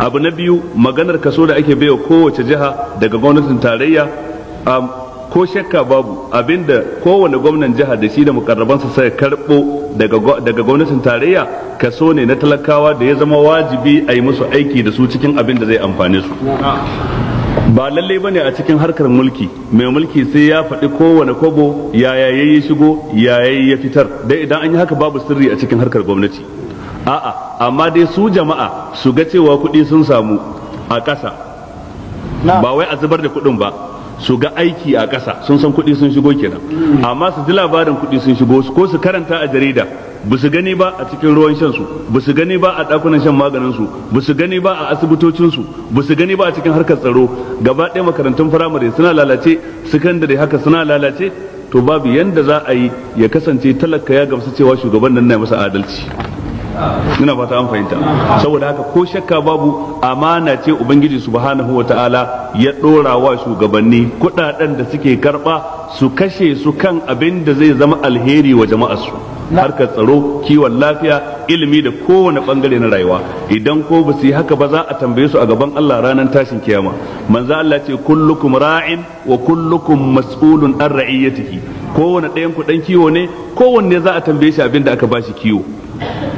abu na biyu maganar kaso da ake baiwa kowace jiha daga gwamnatin tarayya, ko shakka babu abinda kowane gwamnan jiha da shi da mukarrabansa sai karbo daga gwamnatin tarayya kaso ne na talakawa da ya zama wajibi a yi musu aiki da su cikin abin da zai amfane su. Ba lallai bane a cikin harkar mulki mai mulki sai ya faɗi kowane kobo yaya ya shigo yaya ya fitar, dai idan an yi haka babu sirri a cikin harkar gwamnati. A'a, amma dai su jama'a su ga cewa kuɗi sun samu a ƙasa, ba wai a zubar da kuɗin ba, su ga aiki a ƙasa sun san kuɗi sun shigo kenan. Amma su ji labarin kuɗi sun shigo ko su karanta a jarida, ba su gani ba a cikin ruwan shan su, ba su gani ba a ɗakunan shan maganin su, ba su gani ba a asibitocin su, ba su gani ba a cikin harkar tsaro. Gaba ɗaya makarantun firamare suna lalace, sakandare haka suna lalace. To babu yanda za a yi ya kasance talaka ya gamsu cewa shugaban nan na masa adalci. Ina fata an fahimta. Saboda haka ko shakka babu amana ce ubangiji subhanahu wataala ya dora wa shugabanni kudaden da suke karba su kashe su kan abin da zai zama alheri wa jama'ar su, harkar tsaro, kiwon lafiya, ilimi da kowane bangare na rayuwa. Idan ko ba su yi haka ba za a tambaye su a gaban Allah ranar tashin kiyama. Manzo Allah ce kullukum ra'in wa kullukum mas'ulun an ra'iyatihi. Kowane ɗayan ku dan kiwo ne, kowanne za a tambaye shi abin da aka bashi kiwo.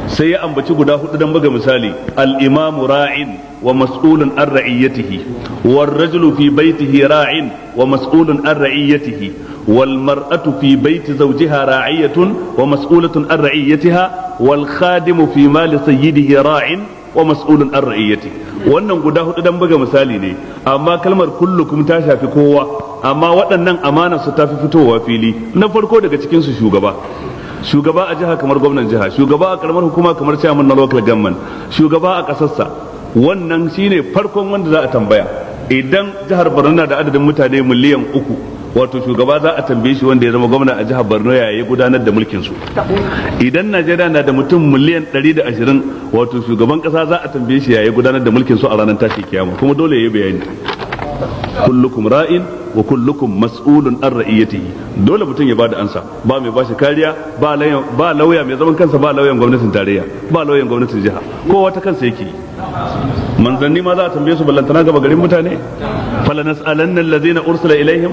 Sai ya ambaci guda hudu dan buga misali: al-imamu ra'in wa mas'ulun an ra'iyatihi, war rajulu fi baytihi ra'in wa mas'ulun an ra'iyatihi, wal mar'atu fi bayti zawjiha ra'iyatun wa mas'ulatun an ra'iyatiha, wal khadimu fi mali sayyidihi ra'in wa mas'ulun an ra'iyatihi. Wannan guda hudu dan buga misali ne, amma kalmar kullukum ta shafi kowa, amma waɗannan amanar su ta fi fitowa fili. Na farko daga cikin su shugaba a jiha kamar gwamnan jiha, shugaba a karamar hukuma kamar chairman na local government, shugaba a kasarsa, wannan shine farkon wanda za a tambaya. Idan jihar Borno na da adadin mutane miliyan 3, wato shugaba za a tambaye shi wanda ya zama gwamna a jihar Borno ya gudanar da mulkin su. Idan Najeriya na da mutum miliyan 120, wato shugaban kasa za a tambaye shi ya gudanar da mulkin su a ranar tashi kiyama, kuma dole ya yi bayani. Kullukum ra'in wa kullukum mas'ulun an ra'iyatihi. Dole mutum ya bada ansa, ba mai bashi kariya, ba lauya mai zaman kansa, ba lauyan gwamnatin tarayya, ba lauyan gwamnatin jiha, kowa ta kansa yake. Manzanni ma za a tambaye su ballantana gaba garin mutane. Falanas'alanna allazina ursila ilaihim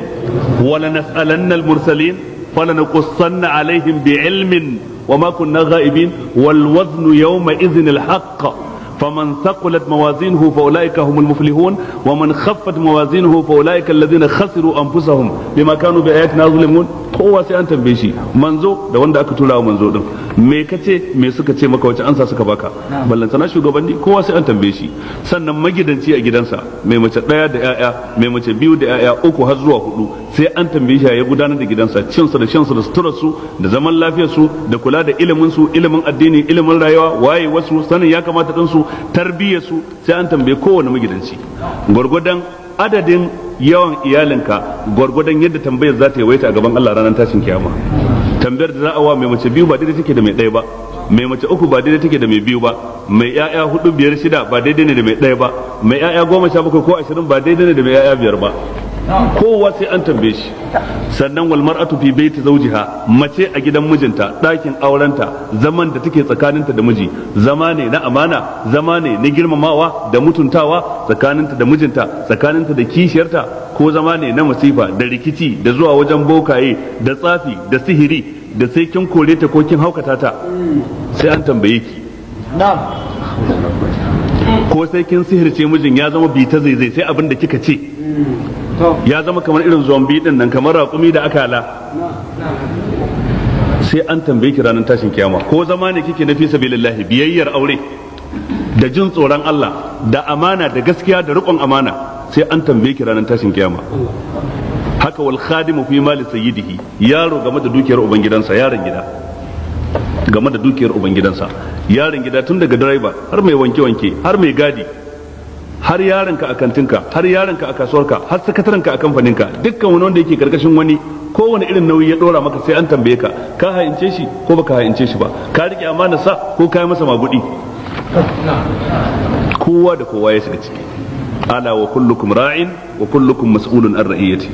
wa lanas'alanna al-mursalin falanaqussanna alaihim bi'ilmin wa ma kunna ghaibin wal waznu yawma idhin al-haqq. فمن ثقلت موازينه فأولئك هم المفلحون ومن خفت موازينه فأولئك الذين خسروا أنفسهم بما كانوا بآياتنا يظلمون. kowa sai an tambaye shi, manzo da wanda aka tura wa manzo din, me kace, me suka ce maka, wace ansa suka baka. Ballantana shugabanni kowa sai an tambaye shi. Sannan magidanci a gidansa, mai mace 1 da 'ya'ya, mai mace 2 da 'ya'ya, 3 har zuwa 4, sai an tambaye shi ya gudanar da gidansa, cinsa da shansa da suturarsu da zaman lafiyarsu da kula da ilimin su, ilimin addini, ilimin rayuwa, waye wasu, sanin ya kamata din su, tarbiyyar su, sai an tambaye kowane magidanci. Gwargwadon adadin yawan iyalinka gwargwadon yadda tambayar za ta yawaita a gaban Allah ranar tashin kiyama. Tambayar da za a wa mai mace 2 ba daidai take da mai 1 ba, mai mace 3 ba daidai take da mai 2 ba, mai 'ya'ya 4, 5, 6 ba daidai ne da mai 1 ba, mai 'ya'ya 17 ko 20 ba daidai ne da mai 'ya'ya 5 ba. Kowa sai an tambaye shi. Sannan wal mar'atu fi baiti zawjiha, mace a gidan mijinta, ɗakin aurenta, zaman da take tsakaninta da miji, zama ne na amana, zama ne na girmamawa da mutuntawa tsakaninta da mijinta, tsakaninta da kishiyarta, ko zama ne na masifa da rikici da zuwa wajen bokaye da tsafi da sihiri da sai kin kore ta ko kin haukata ta, sai an tambaye ki. Ko sai kin sihirce mijin ya zama bi ta zai sai abin da kika ce, ya zama kamar irin zombi din nan, kamar raƙumi da akala, sai an tambaye ki ranar tashin kiyama. Ko zama ne kike na fi sabilillahi, biyayyar aure da jin tsoron Allah da amana da gaskiya da riƙon amana, sai an tambaye ki ranar tashin kiyama. Haka wal khadimu fi mali sayyidihi, yaro game da dukiyar ubangidansa, yaron gida game da dukiyar ubangidansa, yaron gida tun daga direba har mai wanke-wanke har mai gadi, har yaronka a kantinka, har yaronka a kasuwarka, har sakatarenka a kamfaninka, dukkan wani wanda yake karkashin wani, kowane irin nauyi ya dora maka sai an tambaye ka, ka hayince shi ko baka hayince shi ba, ka rike amana sa ko ka yi masa magudi. Kowa da kowa ya shiga ciki. Ala wa kullukum ra'in wa kullukum mas'ulun an ra'iyati.